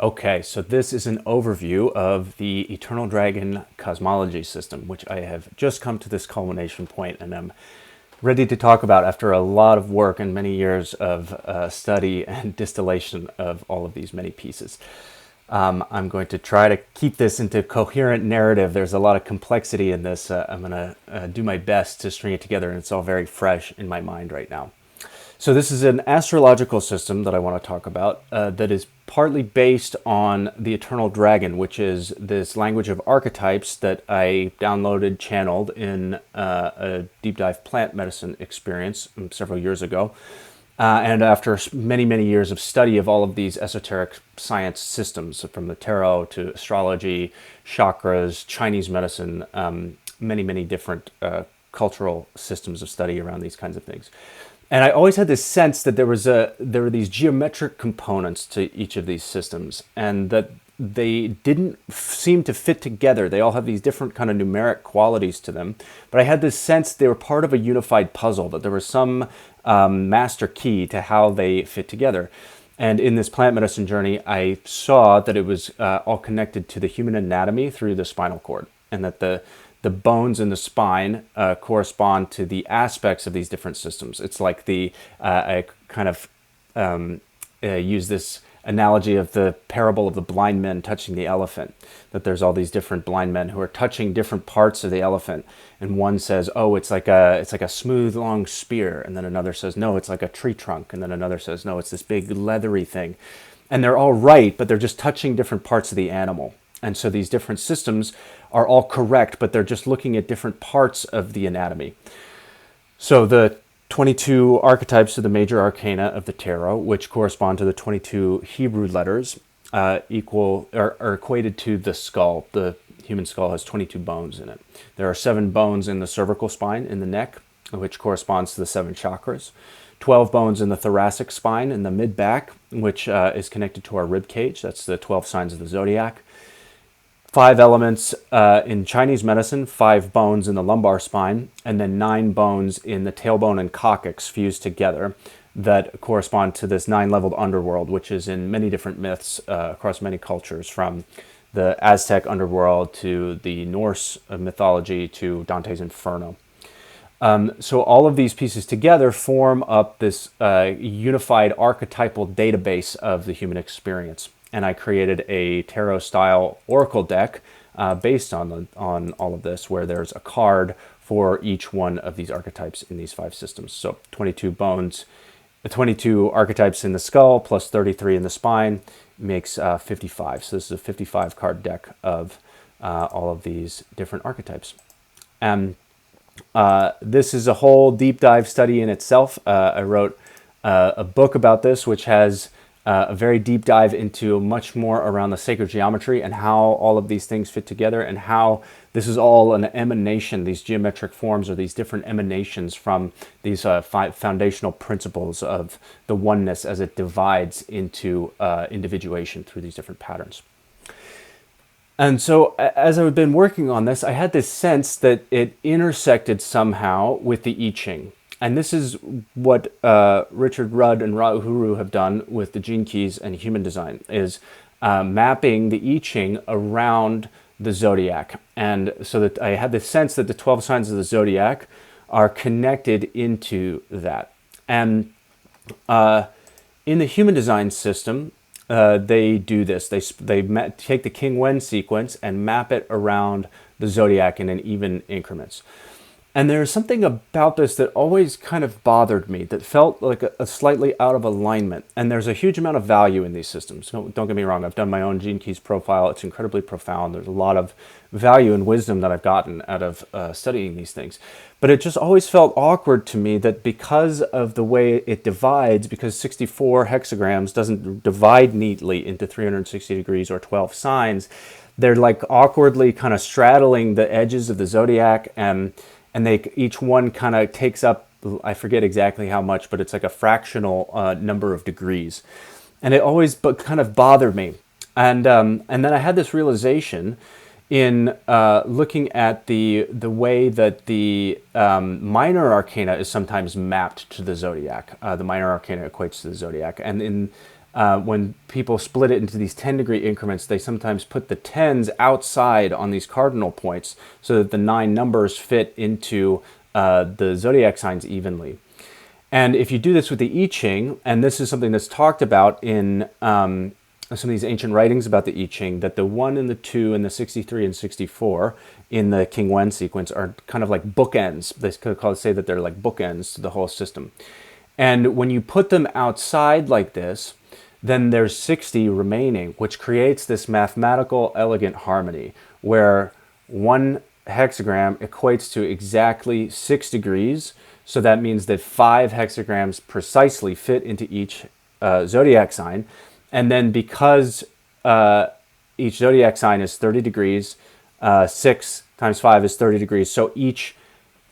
Okay, so this is an overview of the Eternal Dragon Cosmology system, which I have just come to this culmination point and I'm ready to talk about after a lot of work and many years of study and distillation of all of these many pieces. I'm going to try to keep this into coherent narrative. There's a lot of complexity in this. I'm going to do my best to string it together, and it's all very fresh in my mind right now. So this is an astrological system that I want to talk about that is partly based on the Eternal Dragon, which is this language of archetypes that I downloaded, channeled in a deep dive plant medicine experience several years ago. And after many, many years of study of all of these esoteric science systems, from the tarot to astrology, chakras, Chinese medicine, many, many different cultural systems of study around these kinds of things. And I always had this sense that there were these geometric components to each of these systems, and that they didn't seem to fit together. They all have these different kind of numeric qualities to them, but I had this sense they were part of a unified puzzle, that there was some master key to how they fit together. And in this plant medicine journey, I saw that it was all connected to the human anatomy through the spinal cord, and that the bones in the spine correspond to the aspects of these different systems. It's like I kind of use this analogy of the parable of the blind men touching the elephant, that there's all these different blind men who are touching different parts of the elephant. And one says, oh, it's like a smooth, long spear. And then another says, no, it's like a tree trunk. And then another says, no, it's this big leathery thing. And they're all right, but they're just touching different parts of the animal. And so these different systems are all correct, but they're just looking at different parts of the anatomy. So the 22 archetypes of the major arcana of the tarot, which correspond to the 22 Hebrew letters, are equated to the skull. The human skull has 22 bones in it. There are 7 bones in the cervical spine, in the neck, which corresponds to the 7 chakras. 12 bones in the thoracic spine, in the mid-back, which is connected to our rib cage. That's the 12 signs of the zodiac. 5 elements in Chinese medicine, 5 bones in the lumbar spine, and then 9 bones in the tailbone and coccyx fused together that correspond to this 9-leveled underworld, which is in many different myths across many cultures, from the Aztec underworld to the Norse mythology to Dante's Inferno. So all of these pieces together form up this unified archetypal database of the human experience. And I created a tarot-style oracle deck based on all of this, where there's a card for each one of these archetypes in these 5 systems. So 22 bones, 22 archetypes in the skull, plus 33 in the spine, makes 55. So this is a 55-card deck of all of these different archetypes. And this is a whole deep dive study in itself. I wrote a book about this, which has a very deep dive into much more around the sacred geometry and how all of these things fit together, and how this is all an emanation. These geometric forms are these different emanations from these 5 foundational principles of the oneness as it divides into individuation through these different patterns. And so as I've been working on this, I had this sense that it intersected somehow with the I-Ching. And this is what Richard Rudd and Ra Uhuru have done with the gene keys and human design, is mapping the I-Ching around the zodiac. And so that I had the sense that the 12 signs of the zodiac are connected into that. And in the human design system, they do this. They take the King Wen sequence and map it around the zodiac in even increments. And there's something about this that always kind of bothered me, that felt like a slightly out of alignment. And there's a huge amount of value in these systems. Don't get me wrong, I've done my own Gene Keys profile. It's incredibly profound. There's a lot of value and wisdom that I've gotten out of studying these things. But it just always felt awkward to me that because of the way it divides, because 64 hexagrams doesn't divide neatly into 360 degrees or 12 signs, they're like awkwardly kind of straddling the edges of the zodiac, and they each one kind of takes up, I forget exactly how much, but it's like a fractional number of degrees. And it always kind of bothered me. And then I had this realization in looking at the way that the minor arcana is sometimes mapped to the zodiac. The minor arcana equates to the zodiac. And in when people split it into these 10-degree increments, they sometimes put the 10s outside on these cardinal points so that the 9 numbers fit into the zodiac signs evenly. And if you do this with the I-Ching, and this is something that's talked about in some of these ancient writings about the I-Ching, that the 1 and the 2 and the 63 and 64 in the King Wen sequence are kind of like bookends. They could say that they're like bookends to the whole system. And when you put them outside like this, then there's 60 remaining, which creates this mathematical elegant harmony where one hexagram equates to exactly 6 degrees. So that means that 5 hexagrams precisely fit into each zodiac sign. And then because each zodiac sign is 30 degrees, 6 times 5 is 30 degrees. So each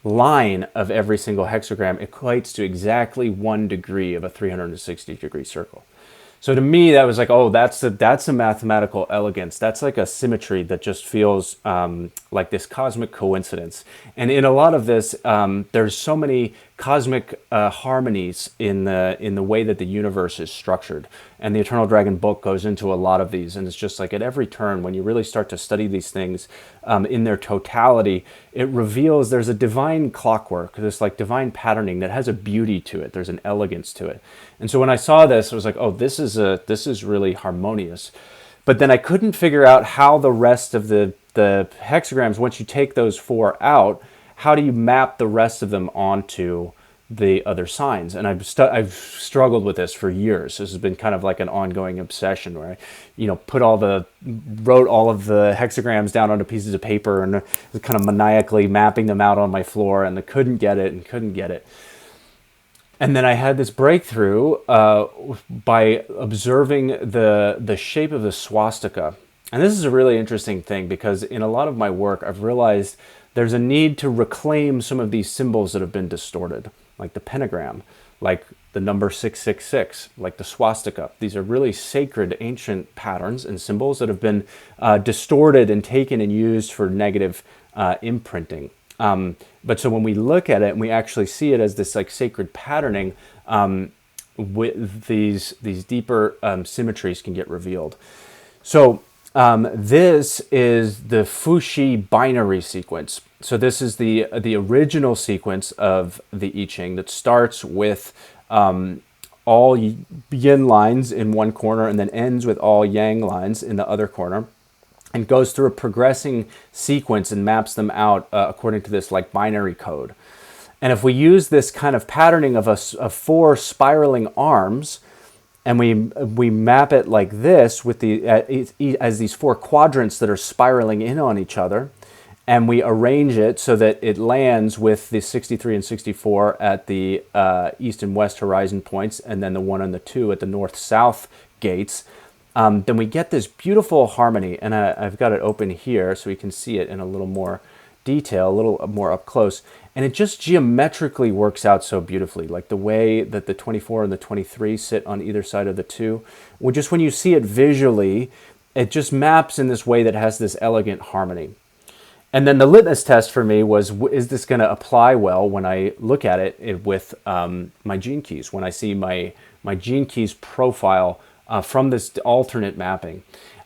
line of every single hexagram equates to exactly 1 degree of a 360-degree circle. So to me, that was like, oh, that's a mathematical elegance. That's like a symmetry that just feels like this cosmic coincidence. And in a lot of this, there's so many cosmic harmonies in the way that the universe is structured. And the Eternal Dragon book goes into a lot of these. And it's just like at every turn, when you really start to study these things in their totality, it reveals there's a divine clockwork, this like divine patterning that has a beauty to it. There's an elegance to it. And so when I saw this, I was like, oh, this is really harmonious. But then I couldn't figure out how the rest of the hexagrams, once you take those 4 out, how do you map the rest of them onto the other signs? And I've struggled with this for years. This has been kind of like an ongoing obsession where I, wrote all of the hexagrams down onto pieces of paper and was kind of maniacally mapping them out on my floor, and I couldn't get it. And then I had this breakthrough by observing the shape of the swastika. And this is a really interesting thing because in a lot of my work, I've realized there's a need to reclaim some of these symbols that have been distorted, like the pentagram, like the number 666, like the swastika. These are really sacred ancient patterns and symbols that have been distorted and taken and used for negative imprinting. But so when we look at it and we actually see it as this like sacred patterning, with these deeper symmetries can get revealed. So this is the Fuxi binary sequence. So this is the original sequence of the I-Ching that starts with all yin lines in one corner and then ends with all yang lines in the other corner, and goes through a progressing sequence and maps them out according to this like binary code. And if we use this kind of patterning of 4 spiraling arms, and we map it like this with as these 4 quadrants that are spiraling in on each other, and we arrange it so that it lands with the 63 and 64 at the east and west horizon points, and then the 1 and the 2 at the north-south gates, then we get this beautiful harmony. And I've got it open here so we can see it in a little more detail, a little more up close. And it just geometrically works out so beautifully, like the way that the 24 and the 23 sit on either side of the 2. Well, just when you see it visually, it just maps in this way that has this elegant harmony. And then the litmus test for me was, is this going to apply well when I look at it with my gene keys, when I see my gene keys profile from this alternate mapping.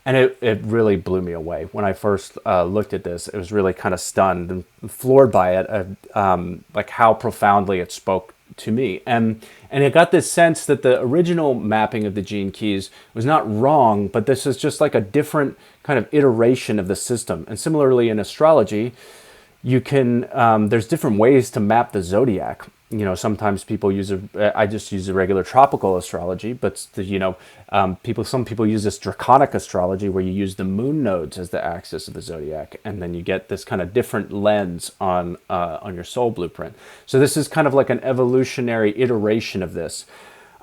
And it really blew me away. When I first looked at this, it was really kind of stunned and floored by it, like how profoundly it spoke to me. And I got this sense that the original mapping of the gene keys was not wrong, but this is just like a different kind of iteration of the system. And similarly in astrology, you can, there's different ways to map the zodiac. Sometimes people I just use a regular tropical astrology, but some people use this draconic astrology where you use the moon nodes as the axis of the zodiac, and then you get this kind of different lens on your soul blueprint. So this is kind of like an evolutionary iteration of this.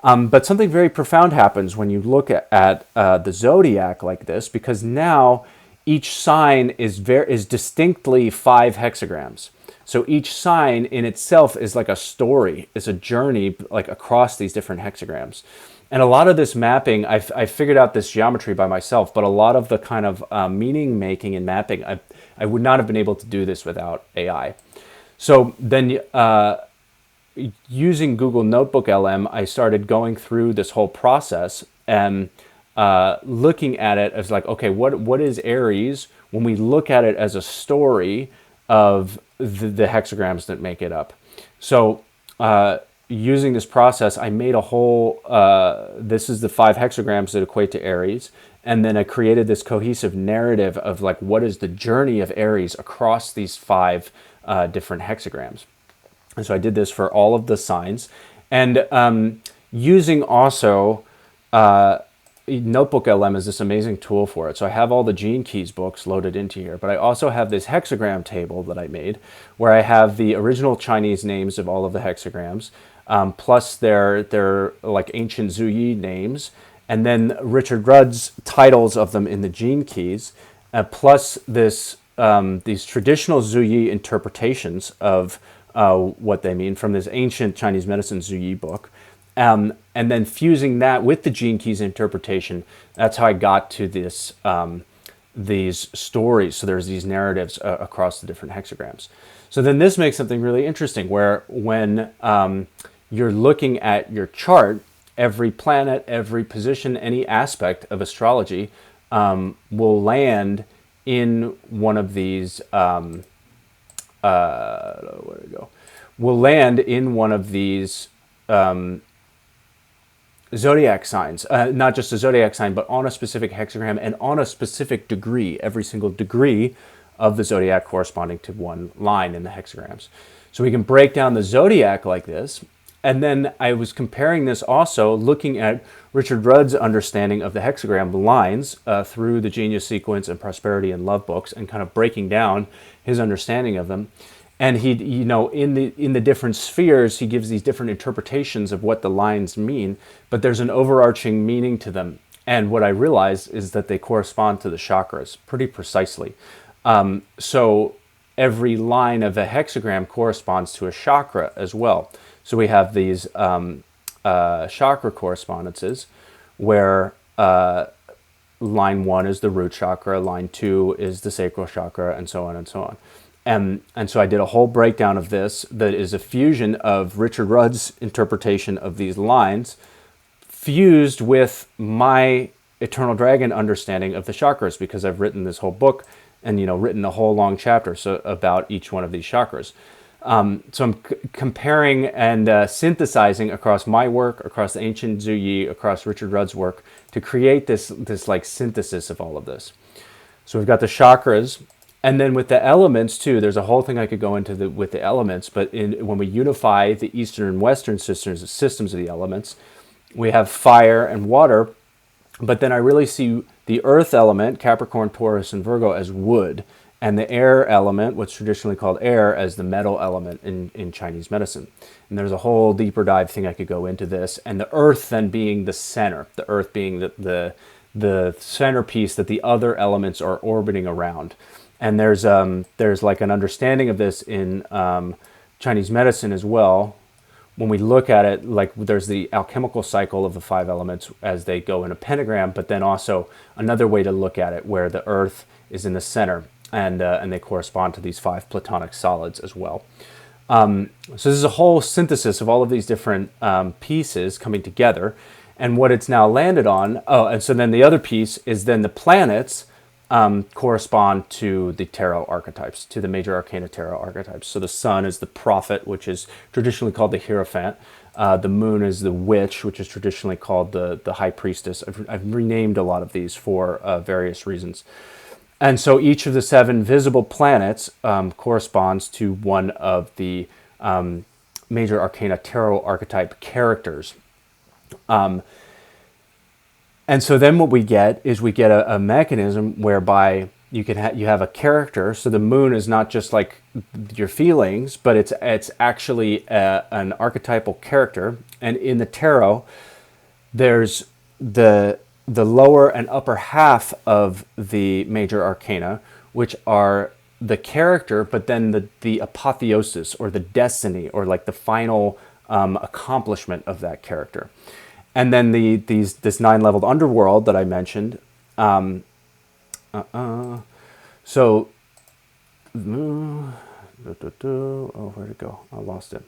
But something very profound happens when you look at the zodiac like this, because now each sign is distinctly 5 hexagrams. So each sign in itself is like a story, it's a journey like across these different hexagrams. And a lot of this mapping, I figured out this geometry by myself, but a lot of the kind of meaning making and mapping, I would not have been able to do this without AI. So then using Google Notebook LM, I started going through this whole process and looking at it as like, okay, what is Aries when we look at it as a story of the hexagrams that make it up. So using this process, I made a whole, this is the 5 hexagrams that equate to Aries. And then I created this cohesive narrative of like, what is the journey of Aries across these 5 different hexagrams. And so I did this for all of the signs. And using also Notebook LM is this amazing tool for it. So I have all the Gene Keys books loaded into here, but I also have this hexagram table that I made where I have the original Chinese names of all of the hexagrams, plus their like ancient Zhouyi names, and then Richard Rudd's titles of them in the Gene Keys, plus this these traditional Zhouyi interpretations of what they mean from this ancient Chinese medicine Zhouyi book. And then fusing that with the Gene Keys interpretation, that's how I got to this these stories. So there's these narratives across the different hexagrams. So then this makes something really interesting where when you're looking at your chart, every planet, every position, any aspect of astrology will land in one of these, where to go? Will land in one of these zodiac signs, not just a zodiac sign, but on a specific hexagram and on a specific degree, every single degree of the zodiac corresponding to one line in the hexagrams. So we can break down the zodiac like this. And then I was comparing this also, looking at Richard Rudd's understanding of the hexagram lines through the Genius Sequence and Prosperity and Love books, and kind of breaking down his understanding of them. And he, you know, in the different spheres, he gives these different interpretations of what the lines mean, but there's an overarching meaning to them. And what I realized is that they correspond to the chakras pretty precisely. So every line of a hexagram corresponds to a chakra as well. So we have these chakra correspondences where line 1 is the root chakra, line 2 is the sacral chakra, and so on and so on. And so I did a whole breakdown of this that is a fusion of Richard Rudd's interpretation of these lines fused with my Eternal Dragon understanding of the chakras, because I've written this whole book and, you know, written a whole long chapter about each one of these chakras. So I'm comparing and synthesizing across my work, across the ancient Zhouyi, across Richard Rudd's work to create this like synthesis of all of this. So we've got the chakras. And then with the elements too, there's a whole thing I could go into with the elements, but when we unify the Eastern and Western systems of the elements, we have fire and water, but then I really see the earth element, Capricorn, Taurus, and Virgo, as wood, and the air element, what's traditionally called air, as the metal element in Chinese medicine. And there's a whole deeper dive thing I could go into this, and the earth then being the center, the earth being the centerpiece that the other elements are orbiting around. And there's like an understanding of this in Chinese medicine as well. When we look at it, like there's the alchemical cycle of the 5 elements as they go in a pentagram, but then also another way to look at it where the earth is in the center, and they correspond to these 5 platonic solids as well. So this is a whole synthesis of all of these different pieces coming together, and what it's now landed on. Oh, and so then the other piece is then the planets correspond to the tarot archetypes, to the major arcana tarot archetypes. So the sun is the prophet, which is traditionally called the Hierophant. The moon is the witch, which is traditionally called the high priestess. I've renamed a lot of these for various reasons. And so each of the 7 visible planets corresponds to one of the major arcana tarot archetype characters. And so then what we get is a mechanism whereby you have a character. So the moon is not just like your feelings, but it's actually an archetypal character. And in the tarot, there's the lower and upper half of the major arcana, which are the character, but then the apotheosis or the destiny or like the final accomplishment of that character. And then this 9-leveled underworld that I mentioned. So, oh, where'd it go? I lost it.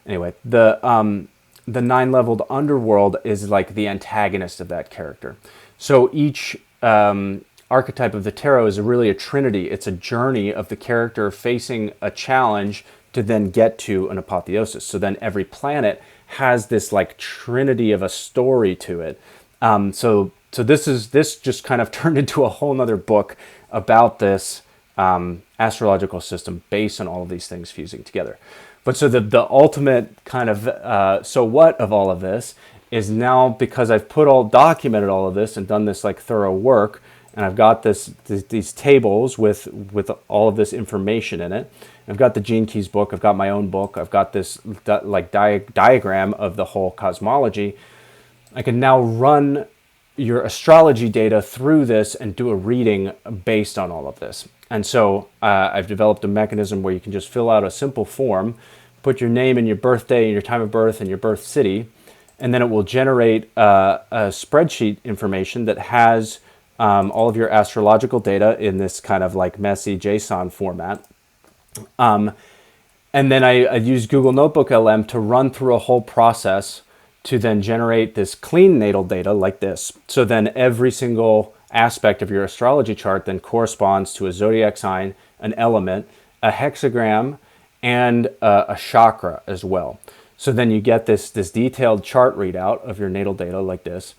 Anyway, the the 9-leveled underworld is like the antagonist of that character. So each archetype of the tarot is really a trinity. It's a journey of the character facing a challenge to then get to an apotheosis. So then every planet has this like trinity of a story to it. So this just kind of turned into a whole nother book about this astrological system based on all of these things fusing together. But so the ultimate kind of so what of all of this is now, because I've documented all of this and done this like thorough work, and I've got these tables with all of this information in it. I've got the Gene Keys book. I've got my own book. I've got this like diagram of the whole cosmology. I can now run your astrology data through this and do a reading based on all of this. And so I've developed a mechanism where you can just fill out a simple form, put your name and your birthday and your time of birth and your birth city, and then it will generate a spreadsheet information that has all of your astrological data in this kind of like messy JSON format. And then I use Google Notebook LM to run through a whole process to then generate this clean natal data like this. So then every single aspect of your astrology chart then corresponds to a zodiac sign, an element, a hexagram, and a chakra as well. So then you get this detailed chart readout of your natal data like this.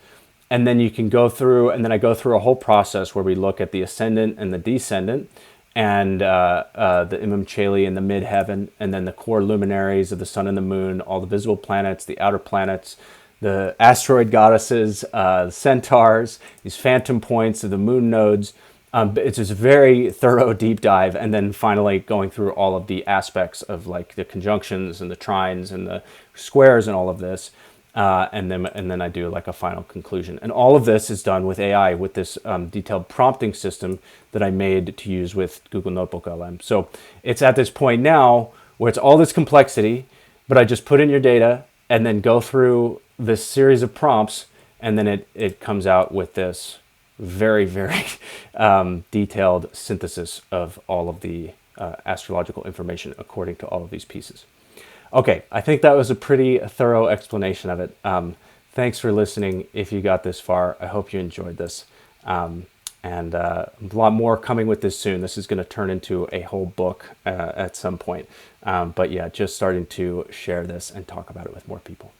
And then you can go through, and then I go through a whole process where we look at the ascendant and the descendant, and the Imam Cheli and the midheaven, and then the core luminaries of the sun and the moon, all the visible planets, the outer planets, the asteroid goddesses, the centaurs, these phantom points of the moon nodes. It's just a very thorough deep dive, and then finally going through all of the aspects of like the conjunctions and the trines and the squares and all of this. And then I do like a final conclusion. And all of this is done with AI, with this detailed prompting system that I made to use with Google Notebook LM. So it's at this point now where it's all this complexity, but I just put in your data and then go through this series of prompts, and then it comes out with this very, very detailed synthesis of all of the astrological information according to all of these pieces. Okay, I think that was a pretty thorough explanation of it. Thanks for listening if you got this far. I hope you enjoyed this. And a lot more coming with this soon. This is going to turn into a whole book at some point. But yeah, just starting to share this and talk about it with more people.